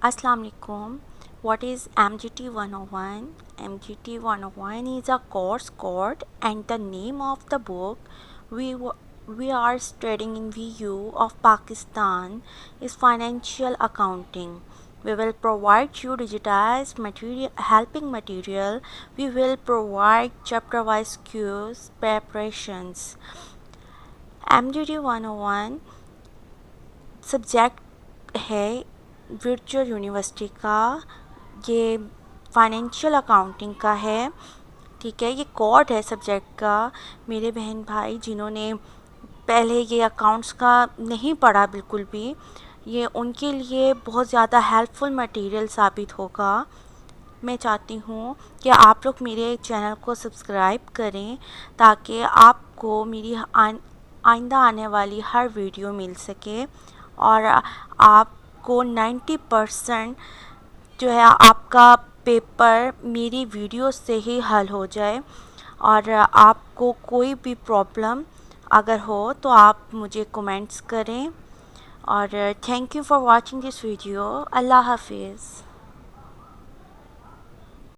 Assalamu alaikum. What is MGT101? MGT101 is a course code and the name of the book we are studying in VU of Pakistan is financial accounting. We will provide you digitized material, helping material. We will provide chapter wise cues, preparations. MGT101 subject है virtual university का। ये financial accounting का है, ठीक है। ये code है subject का। मेरे बहन भाई जिन्होंने पहले ये अकाउंट्स का नहीं पढ़ा बिल्कुल भी, ये उनके लिए बहुत ज़्यादा हेल्पफुल मटेरियल साबित होगा। मैं चाहती हूँ कि आप लोग मेरे चैनल को सब्सक्राइब करें ताकि आपको मेरी आइंदा आने वाली हर वीडियो मिल सके और आपको 90% जो है आपका पेपर मेरी वीडियो से ही हल हो जाए। और आपको कोई भी प्रॉब्लम अगर हो तो आप मुझे कमेंट्स करें। और thank you for watching this video. अल्लाह हाफिज़।